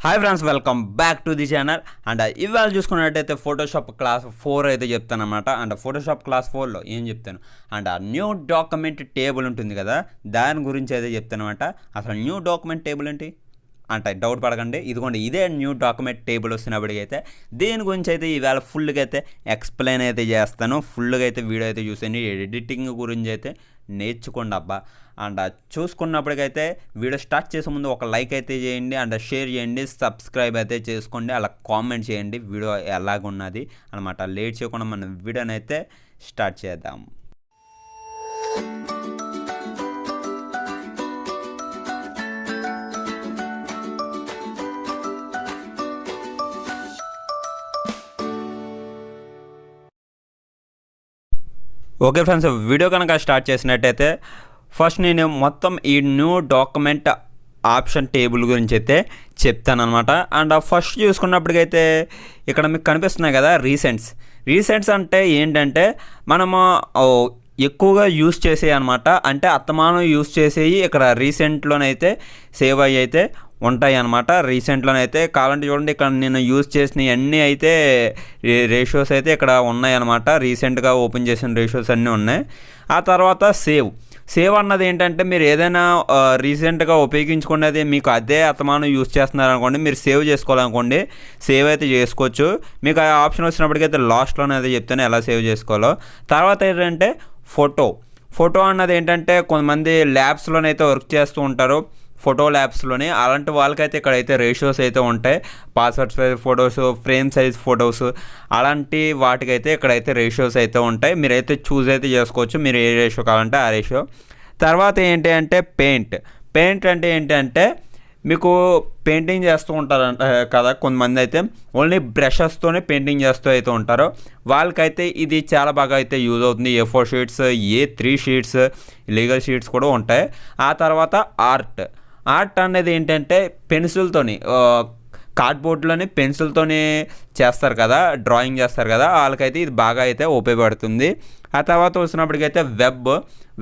Hi friends, welcome back to the channel. And ఇవాళ చూసుకున్నట్టయితే Photoshop class 4 అయితే చెప్తాను అనమాట. అండ్ ఫోటోషాప్ క్లాస్ 4లో ఏం చెప్తాను అండ్ ఆ న్యూ డాక్యుమెంట్ టేబుల్ ఉంటుంది కదా, దాని గురించి అయితే చెప్తాను అనమాట. అసలు న్యూ డాక్యుమెంట్ టేబుల్ ఏంటి అంటే డౌట్ పడకండి, ఇదిగోండి ఇదే న్యూ డాక్యుమెంట్ టేబుల్ వస్తున్నప్పటికైతే దీని గురించి అయితే ఈవేళ ఫుల్గా అయితే ఎక్స్ప్లెయిన్ అయితే చేస్తాను. ఫుల్గా అయితే వీడియో అయితే చూసండి, ఎడిటింగ్ గురించి అయితే నేర్చుకోండి అబ్బా. అండ్ చూసుకున్నప్పటికైతే వీడియో స్టార్ట్ చేసే ముందు ఒక లైక్ అయితే చేయండి, అండ్ షేర్ చేయండి, సబ్స్క్రైబ్ అయితే చేసుకోండి, అలా కామెంట్ చేయండి వీడియో ఎలాగున్నది అనమాట. లేట్ చేయకుండా మన వీడియోని అయితే స్టార్ట్ చేద్దాం. ఓకే ఫ్రెండ్స్, వీడియో కనుక స్టార్ట్ చేసినట్టయితే ఫస్ట్ నేను మొత్తం ఈ న్యూ డాక్యుమెంట్ ఆప్షన్ టేబుల్ గురించి అయితే చెప్తానమాట. అండ్ ఫస్ట్ చూసుకున్నప్పటికైతే ఇక్కడ మీకు కనిపిస్తున్నాయి కదా రీసెంట్స్ అంటే ఏంటంటే మనము ఎక్కువగా యూస్ చేసేవి అనమాట. అంటే అత్తమానం యూస్ చేసేవి ఇక్కడ రీసెంట్లోనైతే సేవ్ అయ్యి అయితే ఉంటాయి అన్నమాట. రీసెంట్లోనైతే కావాలంటే చూడండి, ఇక్కడ నేను యూజ్ చేసిన అన్నీ అయితే రేషియోస్ అయితే ఇక్కడ ఉన్నాయన్నమాట. రీసెంట్గా ఓపెన్ చేసిన రేషియోస్ అన్నీ ఉన్నాయి. ఆ తర్వాత సేవ్ అన్నది ఏంటంటే మీరు ఏదైనా రీసెంట్గా ఉపయోగించుకునేది మీకు అదే అత్తమానం యూజ్ చేస్తున్నారనుకోండి, మీరు సేవ్ చేసుకోవాలనుకోండి, సేవ్ అయితే చేసుకోవచ్చు. మీకు ఆ ఆప్షన్ వచ్చినప్పటికైతే లాస్ట్లోనే అయితే చెప్తాను ఎలా సేవ్ చేసుకోవాలో. తర్వాత ఏంటంటే ఫోటో అన్నది ఏంటంటే కొంతమంది ల్యాబ్స్లోనైతే వర్క్ చేస్తూ ఉంటారు, ఫోటో ల్యాబ్స్లోని. అలాంటి వాళ్ళకైతే ఇక్కడైతే రేషియోస్ అయితే ఉంటాయి. Password size photos, frame size photos, అలాంటి వాటికైతే ఇక్కడైతే రేషియోస్ అయితే ఉంటాయి. మీరైతే చూస్ అయితే చేసుకోవచ్చు మీరు ఏ రేషియో కావాలంటే ఆ రేషియో. తర్వాత ఏంటి అంటే పెయింట్ అంటే ఏంటి అంటే మీకు పెయింటింగ్ చేస్తూ ఉంటారు కదా కొంతమంది, అయితే ఓన్లీ బ్రషెస్తోనే పెయింటింగ్ చేస్తూ అయితే ఉంటారు. వాళ్ళకైతే ఇది చాలా బాగా అయితే యూజ్ అవుతుంది. A4 sheets, A3 sheets, legal sheets కూడా ఉంటాయి. ఆ తర్వాత ఆర్ట్ అనేది ఏంటంటే పెన్సిల్తోని, కార్డ్బోర్డ్లోని పెన్సిల్తోని చేస్తారు కదా, డ్రాయింగ్ చేస్తారు కదా, వాళ్ళకైతే ఇది బాగా అయితే ఉపయోగపడుతుంది. ఆ తర్వాత వచ్చినప్పటికైతే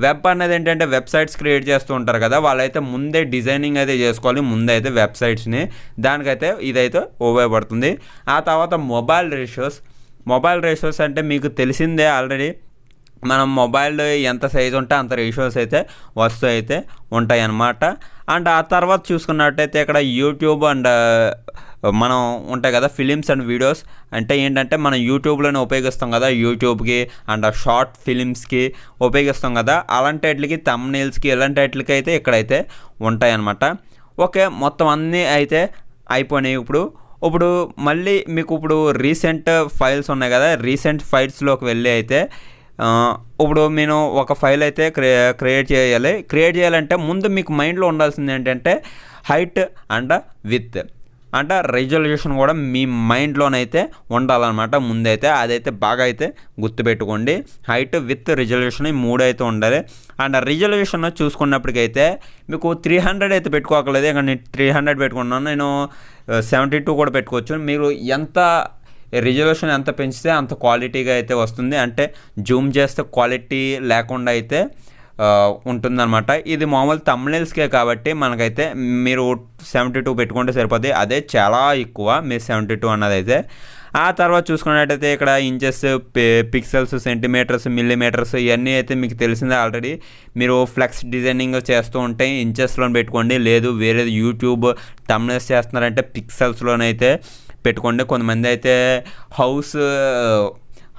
వెబ్ అనేది ఏంటంటే వెబ్సైట్స్ క్రియేట్ చేస్తూ ఉంటారు కదా, వాళ్ళైతే ముందే డిజైనింగ్ అయితే చేసుకోవాలి, ముందే అయితే వెబ్సైట్స్ని, దానికైతే ఇదైతే ఉపయోగపడుతుంది. ఆ తర్వాత మొబైల్ రేషియోస్ అంటే మీకు తెలిసిందే ఆల్రెడీ. మనం మొబైల్ ఎంత సైజు ఉంటే అంత రేషియోస్ అయితే వస్తూ అయితే ఉంటాయి అన్నమాట. అండ్ ఆ తర్వాత చూసుకున్నట్టయితే ఇక్కడ యూట్యూబ్ అండ్ మనం ఉంటాయి కదా ఫిలిమ్స్ అండ్ వీడియోస్, అంటే ఏంటంటే మనం యూట్యూబ్లోనే ఉపయోగిస్తాం కదా, యూట్యూబ్కి అండ్ షార్ట్ ఫిలిమ్స్కి ఉపయోగిస్తాం కదా, అలాంటి వాటికి థంబ్నెయిల్స్కి ఇలాంటి వాటికి అయితే ఇక్కడైతే ఉంటాయి అన్నమాట. ఓకే, మొత్తం అన్నీ అయితే అయిపోయినాయి. ఇప్పుడు మళ్ళీ మీకు ఇప్పుడు రీసెంట్ ఫైల్స్ ఉన్నాయి కదా, రీసెంట్ ఫైల్స్లోకి వెళ్ళి అయితే ఇప్పుడు నేను ఒక ఫైల్ అయితే క్రియేట్ చేయాలంటే ముందు మీకు మైండ్లో ఉండాల్సింది ఏంటంటే హైట్ అండ్ విత్ అంటే రెజల్యూషన్ కూడా మీ మైండ్లోనైతే ఉండాలన్నమాట. ముందైతే అదైతే బాగా అయితే గుర్తుపెట్టుకోండి. హైట్ విత్ రెజల్యూషన్ ఈ 3 అయితే ఉండాలి. అండ్ రెజల్యూషన్ చూసుకున్నప్పటికైతే మీకు 300 అయితే పెట్టుకోకలేదు, ఇక్కడ నేను 300 పెట్టుకున్నాను. నేను 72 కూడా పెట్టుకోవచ్చు. మీరు ఎంత రిజల్యూషన్ ఎంత పెంచితే అంత క్వాలిటీగా అయితే వస్తుంది, అంటే జూమ్ చేస్తే క్వాలిటీ లేకుండా అయితే ఉంటుందన్నమాట. ఇది మామూలు థంబ్నెయిల్స్కే కాబట్టి మనకైతే మీరు 72 పెట్టుకుంటే సరిపోతుంది. అదే చాలా ఎక్కువ మీరు 72 అన్నది అయితే. ఆ తర్వాత చూసుకున్నట్టయితే ఇక్కడ ఇంచెస్, పిక్సెల్స్, సెంటీమీటర్స్, మిల్లీమీటర్స్ ఇవన్నీ అయితే మీకు తెలిసిందే ఆల్రెడీ. మీరు ఫ్లెక్స్ డిజైనింగ్ చేస్తూ ఉంటే ఇంచెస్లో పెట్టుకోండి, లేదు వేరే యూట్యూబ్ థంబ్నెయిల్స్ చేస్తున్నారంటే పిక్సెల్స్లోనైతే పెట్టుకోండి. కొంతమంది అయితే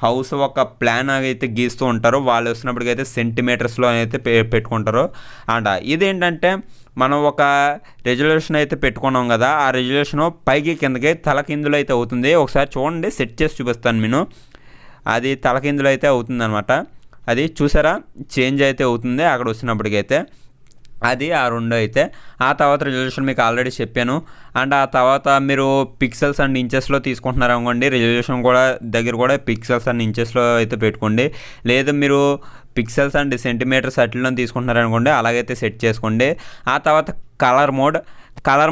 హౌస్ ఒక ప్లాన్ అయితే గీస్తూ ఉంటారు, వాళ్ళు వచ్చినప్పటికైతే సెంటీమీటర్స్లో అయితే పెట్టుకుంటారు. అండ్ ఇదేంటంటే మనం ఒక రెజల్యూషన్ అయితే పెట్టుకున్నాం కదా, ఆ రెజల్యూషన్ పైకి కిందకి తలకిందులు అయితే అవుతుంది. ఒకసారి చూడండి, సెట్ చేసి చూపిస్తాను నేను. అది తలకిందులు అయితే అవుతుంది అనమాట. అది చూసారా, చేంజ్ అయితే అవుతుంది అక్కడ వచ్చినప్పటికైతే. అది ఆ 2 అయితే. ఆ తర్వాత రెజల్యూషన్ మీకు ఆల్రెడీ చెప్పాను. అండ్ ఆ తర్వాత మీరు పిక్సెల్స్ అండ్ ఇంచెస్లో తీసుకుంటున్నారు అనుకోండి, రెజల్యూషన్ కూడా పిక్సెల్స్ అండ్ ఇంచెస్లో అయితే పెట్టుకోండి. లేదు మీరు పిక్సెల్స్ అండ్ సెంటీమీటర్స్ అట్లలో తీసుకుంటున్నారు అనుకోండి, అలాగైతే సెట్ చేసుకోండి. ఆ తర్వాత కలర్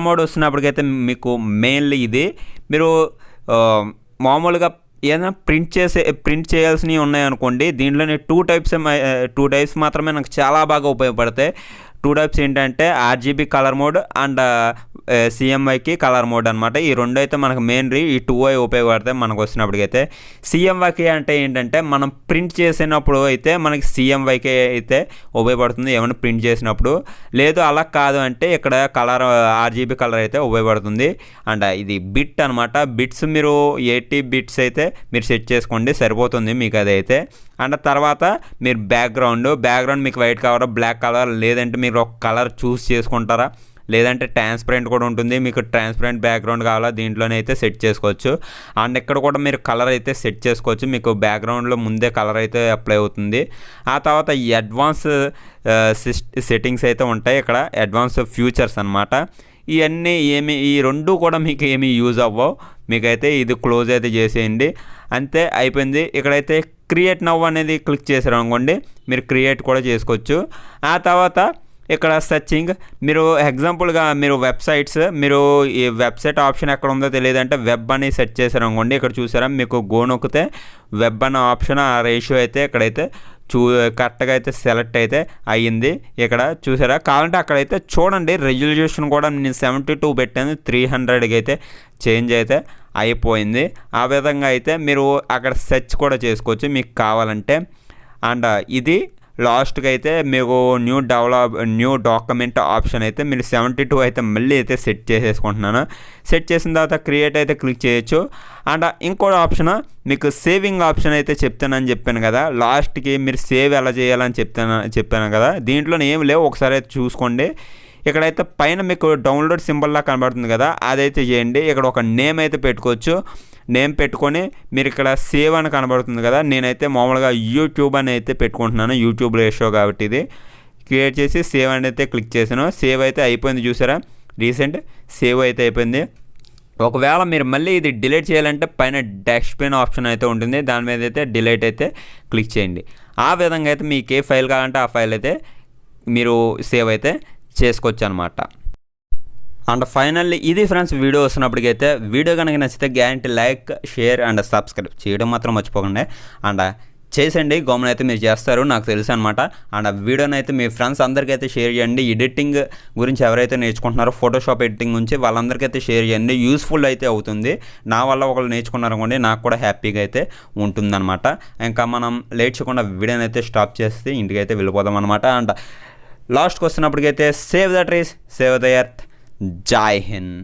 మోడ్ వస్తున్నప్పటికైతే మీకు మెయిన్లీ ఇది మీరు మామూలుగా ఏదైనా ప్రింట్ చేయాల్సినవి ఉన్నాయనుకోండి, దీంట్లోనే టూ టైప్స్ మాత్రమే నాకు చాలా బాగా ఉపయోగపడతాయి. టూ టైప్స్ ఏంటంటే RGB colour mode and CMYK colour mode అనమాట. ఈ రెండు అయితే మనకు మెయిన్లీ ఈ 2i ఉపయోగపడతాయి మనకు వచ్చినప్పటికైతే. సిఎంవైకి అంటే ఏంటంటే మనం ప్రింట్ చేసినప్పుడు అయితే మనకి సిఎంవైకి అయితే ఉపయోగపడుతుంది ఏమైనా ప్రింట్ చేసినప్పుడు. లేదు అలా కాదు అంటే ఇక్కడ కలర్ ఆర్జీబీ కలర్ అయితే ఉపయోగపడుతుంది. అండ్ ఇది బిట్ అనమాట. బిట్స్ మీరు 80 బిట్స్ అయితే మీరు సెట్ చేసుకోండి సరిపోతుంది మీకు అదైతే. అండ్ తర్వాత మీరు బ్యాక్గ్రౌండ్ మీకు వైట్ కలర్ బ్లాక్ కలర్ లేదంటే మీరు ఒక కలర్ చూస్ చేసుకుంటారా, లేదంటే ట్రాన్స్పరెంట్ కూడా ఉంటుంది. మీకు ట్రాన్స్పరెంట్ బ్యాక్గ్రౌండ్ కావాలా దీంట్లోనే అయితే సెట్ చేసుకోవచ్చు. అండ్ ఇక్కడ కూడా మీరు కలర్ అయితే సెట్ చేసుకోవచ్చు. మీకు బ్యాక్గ్రౌండ్లో ముందే కలర్ అయితే అప్లై అవుతుంది. ఆ తర్వాత అడ్వాన్స్ సెట్టింగ్స్ అయితే ఉంటాయి ఇక్కడ, అడ్వాన్స్ ఫ్యూచర్స్ అనమాట. ఇవన్నీ ఈ రెండు కూడా మీకు ఏమీ యూజ్ అవ్వవు. మీకైతే ఇది క్లోజ్ అయితే చేసేయండి, అంతే అయిపోయింది. ఇక్కడైతే క్రియేట్ నవ్ అనేది క్లిక్ చేశారు అనుకోండి మీరు క్రియేట్ కూడా చేసుకోవచ్చు. ఆ తర్వాత ఇక్కడ సర్చింగ్ మీరు ఎగ్జాంపుల్గా మీరు వెబ్సైట్స్ మీరు ఈ వెబ్సైట్ ఆప్షన్ ఎక్కడ ఉందో తెలియదంటే వెబ్ అని సెర్చ్ చేశారు అనుకోండి. ఇక్కడ చూసారా మీకు గో నొక్కితే వెబ్ అన్న ఆప్షన్ ఆ రేషియో అయితే ఇక్కడైతే కరెక్ట్గా అయితే సెలెక్ట్ అయితే అయ్యింది. ఇక్కడ చూసారా కావాలంటే అక్కడైతే చూడండి రెజల్యూషన్ కూడా నేను 72 పెట్టాను 300కి అయితే చేంజ్ అయితే అయిపోయింది. ఆ విధంగా అయితే మీరు అక్కడ సెర్చ్ కూడా చేసుకోవచ్చు మీకు కావాలంటే. అండ్ ఇది లాస్ట్గా అయితే మీకు న్యూ డాక్యుమెంట్ ఆప్షన్ అయితే మీరు 72 అయితే మళ్ళీ అయితే సెట్ చేసేసుకుంటున్నాను. సెట్ చేసిన తర్వాత క్రియేట్ అయితే క్లిక్ చేయొచ్చు. అండ్ ఇంకో ఆప్షన్ మీకు సేవింగ్ ఆప్షన్ అయితే చెప్తానని చెప్పాను కదా, లాస్ట్కి మీరు సేవ్ ఎలా చేయాలని చెప్పాను కదా, దీంట్లో ఏం లేవు ఒకసారి అయితే చూసుకోండి. ఇక్కడైతే పైన మీకు డౌన్లోడ్ సింబల్లా కనబడుతుంది కదా అదైతే చేయండి. ఇక్కడ ఒక నేమ్ అయితే పెట్టుకోవచ్చు. నేమ్ పెట్టుకొని మీరు ఇక్కడ సేవ్ అని కనబడుతుంది కదా, నేనైతే మామూలుగా యూట్యూబ్ అని అయితే పెట్టుకుంటున్నాను. యూట్యూబ్ రేషియో కాబట్టి ఇది క్రియేట్ చేసి సేవ్ అని అయితే క్లిక్ చేశాను. సేవ్ అయితే అయిపోయింది చూసారా, రీసెంట్ సేవ్ అయితే అయిపోయింది. ఒకవేళ మీరు మళ్ళీ ఇది డిలీట్ చేయాలంటే పైన డస్ట్బిన్ ఆప్షన్ అయితే ఉంటుంది, దాని మీద అయితే డిలీట్ అయితే క్లిక్ చేయండి. ఆ విధంగా అయితే మీకు ఏ ఫైల్ కావాలంటే ఆ ఫైల్ అయితే మీరు సేవ్ అయితే చేసుకోవచ్చు అనమాట. అండ్ ఫైనల్లీ ఇది ఫ్రెండ్స్ వీడియో వస్తున్నప్పటికైతే వీడియో కనుక నచ్చితే guarantee like share and subscribe చేయడం మాత్రం మర్చిపోకండి. అండ్ చేసేయండి గవర్నమెంట్ అయితే మీరు చేస్తారు నాకు తెలుసు అనమాట. అండ్ ఆ వీడియోని అయితే మీ ఫ్రెండ్స్ అందరికీ అయితే షేర్ చేయండి. ఎడిటింగ్ గురించి ఎవరైతే నేర్చుకుంటున్నారో ఫోటోషాప్ ఎడిటింగ్ గురించి వాళ్ళందరికీ అయితే షేర్ చేయండి. యూస్ఫుల్ అయితే అవుతుంది. నా వల్ల ఒకళ్ళు నేర్చుకున్నారనుకోండి నాకు కూడా హ్యాపీగా అయితే ఉంటుందన్నమాట. ఇంకా మనం లేట్ చేయకుండా వీడియోని అయితే స్టాప్ చేస్తే ఇంటికైతే వెళ్ళిపోదాం అనమాట. అండ్ లాస్ట్కి వస్తున్నప్పటికైతే save the trees save the earth, జై హింద్.